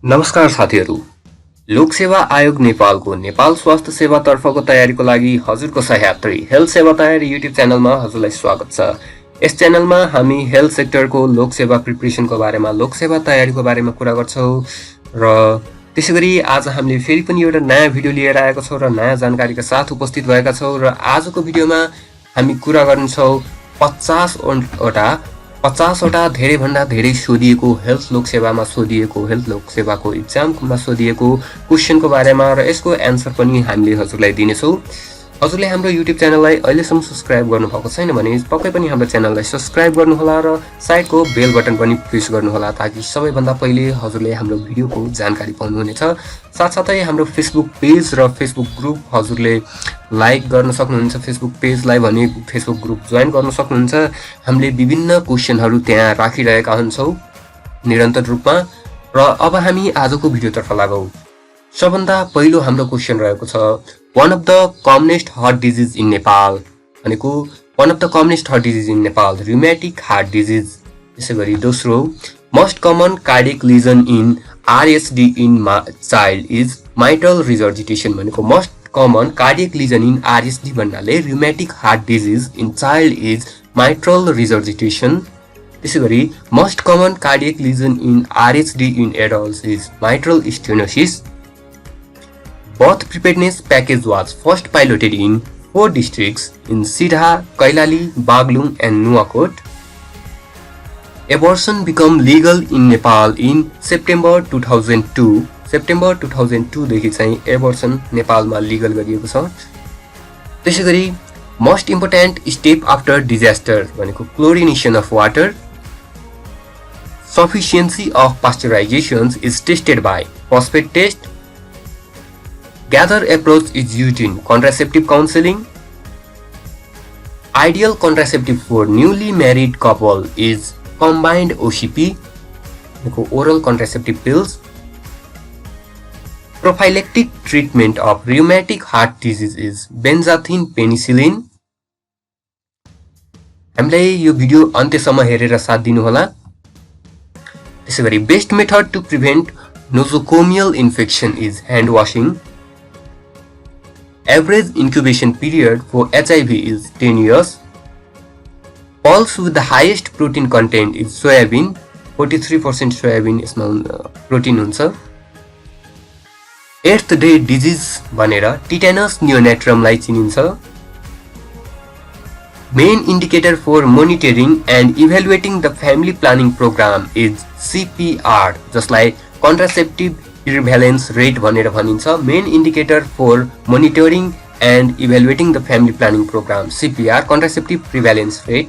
नमस्कार साथीहरू। लोकसेवा आयोग नेपालको नेपाल स्वास्थ्य सेवा तर्फको तयारीको लागि हजुरको सहयात्री हेल्थ सेवा तयारी युट्युब च्यानलमा हजुरलाई स्वागत छ। यस च्यानलमा हामी हेल्थ सेक्टरको लोकसेवा प्रिपरेसनको बारेमा, लोकसेवा तयारीको बारेमा कुरा गर्छौँ र त्यसैगरी आज हामीले फेरि पनि एउटा नयाँ भिडियो लिएर आएका छौँ र नयाँ जानकारीका साथ उपस्थित भएका छौँ र आजको भिडियोमा हामी कुरा गर्नेछौँ 50वटा धेरैभन्दा धेरै सोधिएको हेल्थ लोकसेवामा सोधिएको हेल्थ लोकसेवाको इक्जाममा सोधिएको क्वेसनको बारेमा र यसको एन्सर पनि हामीले हजुरलाई दिनेछौँ। हजुरले हाम्रो युट्युब च्यानललाई अहिलेसम्म सब्स्क्राइब गर्नुभएको छैन भने पक्कै पनि हाम्रो च्यानललाई सब्स्क्राइब गर्नुहोला र साइडको बेल बटन पनि प्रेस गर्नुहोला ताकि सबैभन्दा पहिले हजुरले हाम्रो भिडियोको जानकारी पाउनुहुनेछ। साथसाथै हाम्रो फेसबुक पेज र फेसबुक ग्रुप हजुरले लाइक गर्न सक्नुहुन्छ। फेसबुक पेजलाई भने फेसबुक ग्रुप जोइन गर्न सक्नुहुन्छ। हामीले विभिन्न क्वेसनहरू त्यहाँ राखिरहेका हुन्छौँ निरन्तर रूपमा। र अब हामी आजको भिडियोतर्फ लागौँ। सबभन्दा पहिलो हाम्रो क्वेसन रहेको छ one of the commonest heart disease in Nepal भनेको one of the commonest heart disease in Nepal rheumatic heart disease. त्यसै गरी दोस्रो most common cardiac lesion in RSD in child is mitral regurgitation भनेको most common cardiac lesion in RSD भन्नाले rheumatic heart disease in child is mitral regurgitation. त्यसै गरी most common cardiac lesion in RSD in adults is mitral stenosis. Birth preparedness package was first piloted in 4 districts in Sidha, Kailali, Baglung and Nuwakot. Abortion became legal in Nepal in September 2002. September 2002 देखि चाहिँ एबर्सन नेपालमा legal गरिएको छ। त्यसैगरी most important step after disaster भनेको chlorination of water. Sufficiency of pasteurizations is tested by phosphate test. Gather approach is used in contraceptive counseling. Ideal contraceptive for newly married couple is combined OCP, oral contraceptive pills. Prophylactic treatment of rheumatic heart disease is benzathine penicillin. हामीलाई यो video अन्त्यसम्म हेरेर साथ दिनुहोला। त्यसैगरी best method to prevent nosocomial infection is hand washing. Average incubation period for HIV is 10 years. Pulse with the highest protein content is soybean. 43% soybean यसमा protein हुन्छ। 8th day disease भनेर टिटेनस नियोनेट्रमलाई चिनिन्छ। Main indicator for monitoring and evaluating the family planning program is CPR जसलाई contraceptive prevalence rate भनेर भनिन्छ। Main indicator for monitoring and evaluating the family planning programme CPR contraceptive prevalence rate.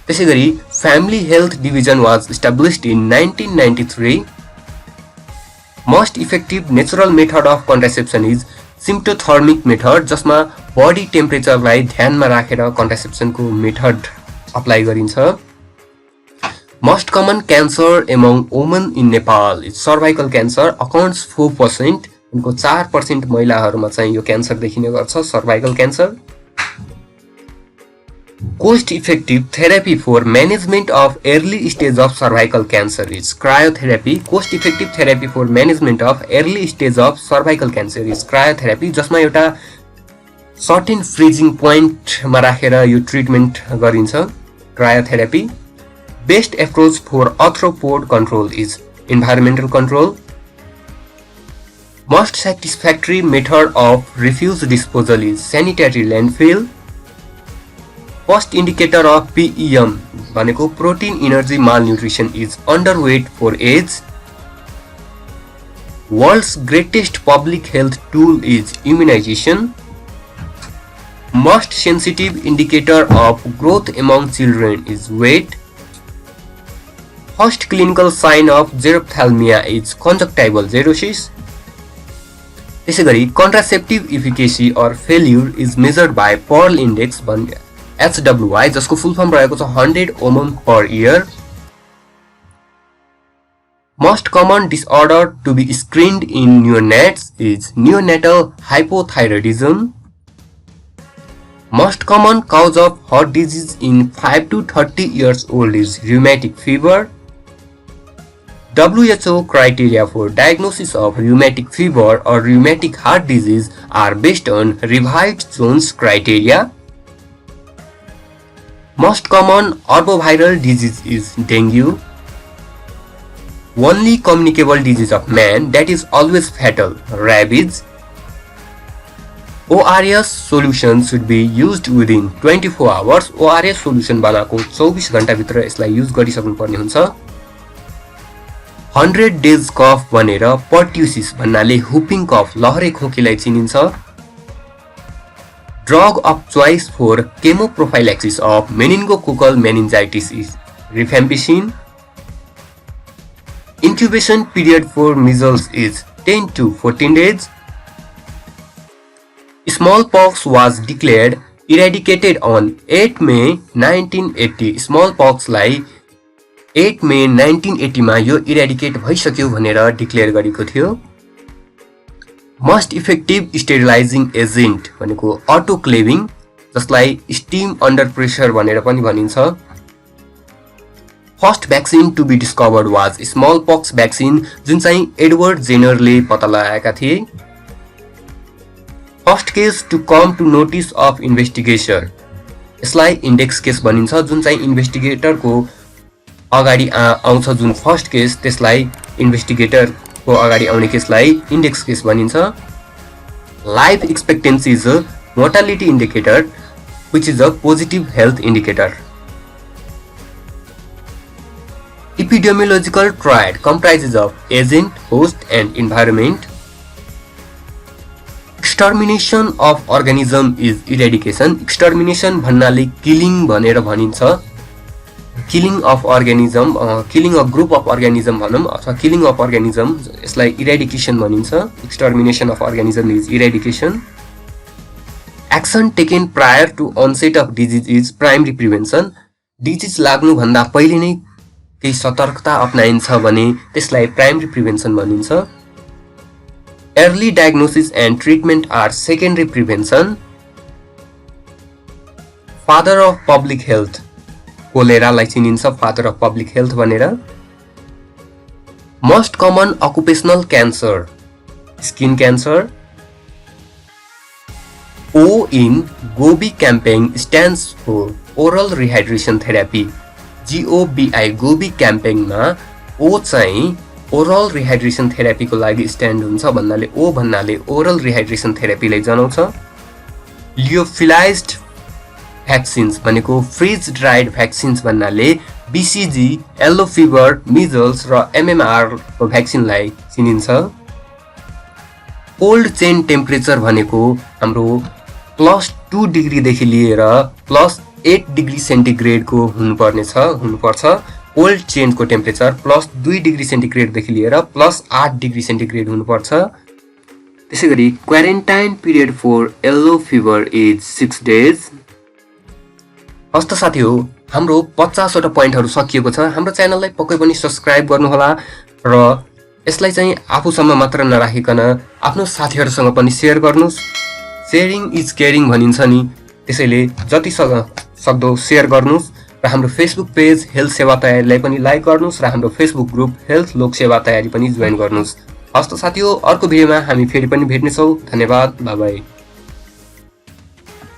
त्यसैगरी family health division was established in 1993। Most effective natural method of contraception is symptothermal method जसमा body टेम्परेचरलाई ध्यानमा राखेर कन्ट्रासेप्सनको method apply गरिन्छ। Most common cancer among women in Nepal is cervical cancer accounts 4%. उनको 4% महिलाहरूमा चाहिँ यो क्यान्सर देखिने गर्छ cervical cancer. Cost effective therapy for management of early stage of cervical cancer is cryotherapy. Cost effective therapy for management of early stage of cervical cancer is cryotherapy जसमा एउटा certain freezing पोइन्टमा राखेर यो treatment गरिन्छ क्रायोथेरापी। Best approach for arthropod control is environmental control. Most satisfactory method of refuse disposal is sanitary landfill. First indicator of PEM भनेको protein energy malnutrition is underweight for age. World's greatest public health tool is immunization. Most sensitive indicator of growth among children is weight. First clinical sign of xerophthalmia is conjunctival xerosis. त्यसैगरी contraceptive efficacy or failure is measured by Pearl Index HWI जसको full form रहेको छ 100 ohm per year. Most common disorder to be screened in neonates is neonatal hypothyroidism. Most common cause of heart disease in 5 to 30 years old is rheumatic fever. WHO criteria for diagnosis of rheumatic fever or rheumatic heart disease are based on revised Jones criteria. Most common arboviral disease is dengue. Only communicable disease of man that is always fatal, rabies. ORS solution should be used within 24 hours. ORS solution बनाको 24 घण्टा भित्र यसलाई use गरिसक्नु पर्ने हुन्छ. 100 days cough भनेर pertussis भन्नाले whooping कफ लहरे खोकीलाई चिनिन्छ. Drug of choice for chemoprophylaxis of meningococcal meningitis is rifampicin. Incubation period for measles is 10 to 14 days. Smallpox was declared eradicated on 8 May 1980. Smallpox लाई 8 May 1980 मा यो इरेडिकेट भइसक्यो भनेर डिक्लेयर गरेको थियो. मोस्ट इफेक्टिभ स्टेरिलाइजिङ एजेन्ट भनेको अटोक्लेभिङ, जसलाई स्टीम अन्डर प्रेसर भनेर पनि भनिन्छ. First vaccine to be discovered was smallpox vaccine, जुन चाहिँ एडवर्ड जेनरले पत्ता लगाएका थिए. First case to come to notice of investigator, यसलाई इन्डेक्स केस भनिन्छ. जुन चाहिँ इन्भेस्टिगेटरको अगाडि आउँछ जुन फर्स्ट केस, त्यसलाई इन्भेस्टिगेटरको अगाडि आउने केसलाई इन्डेक्स केस भनिन्छ. Life expectancy is a mortality indicator which is a positive health indicator. Epidemiological triad comprises of agent, host and environment. Extermination of organism is eradication. Extermination भन्नाले killing भनेर भनिन्छ. Killing of organism, killing a group of organism भनौँ अथवा killing of organism, यसलाई eradication भनिन्छ. Extermination of organism is eradication. Action taken prior to onset of disease is primary prevention. Disease लाग्नु भन्दा पहिले नै केही सतर्कता अपनाइन्छ भने त्यसलाई प्राइमरी प्रिभेन्सन भनिन्छ. Early diagnosis and treatment are secondary prevention. Father of public health, कोलेरालाई चिनिन्छ फादर अफ पब्लिक हेल्थ भनेर. Most common occupational cancer, skin cancer. O in GOBI campaign stands for oral rehydration therapy. GOBI गोबी क्याम्पेनमा ओ चाहिँ oral रिहाइड्रेसन थेरापीको लागि stand हुन्छ भन्नाले ओ भन्नाले oral रिहाइड्रेसन थेरापीलाई जनाउँछ. Lyophilised vaccines भनेको फ्रिज ड्राइड भ्याक्सिन्स भन्नाले BCG, येल्लो फिभर, मिजल्स र MMR को भ्याक्सिनलाई चिनिन्छ. कोल्ड चेन टेम्परेचर भनेको हाम्रो +2 डिग्रीदेखि लिएर +8 डिग्री सेन्टिग्रेडको हुनुपर्छ. कोल्ड चेनको टेम्परेचर +2 डिग्री सेन्टिग्रेडदेखि लिएर +8 डिग्री सेन्टिग्रेड हुनुपर्छ. त्यसै गरी quarantine period for yellow fever is 6 days. हस्त साथी हो, हाम्रो 50 वटा पोइन्टहरू सकिएको छ. हाम्रो च्यानललाई पक्कै पनि सब्स्क्राइब गर्नुहोला र यसलाई चाहिँ आफूसम्म मात्र नराखिकन आफ्नो साथीहरूसँग पनि सेयर गर्नुहोस्. सेयरिङ इज केयरिङ भनिन्छ नि, त्यसैले जति सक्दो सेयर गर्नुहोस् र हाम्रो फेसबुक पेज हेल्थ सेवा तयारीलाई पनि लाइक गर्नुहोस् र हाम्रो फेसबुक ग्रुप हेल्थ लोक सेवा तयारी पनि जोइन गर्नुहोस्. हस्त साथी हो, अर्को भिडियोमा हामी फेरि पनि भेट्नेछौँ. धन्यवाद, बाइ बाइ.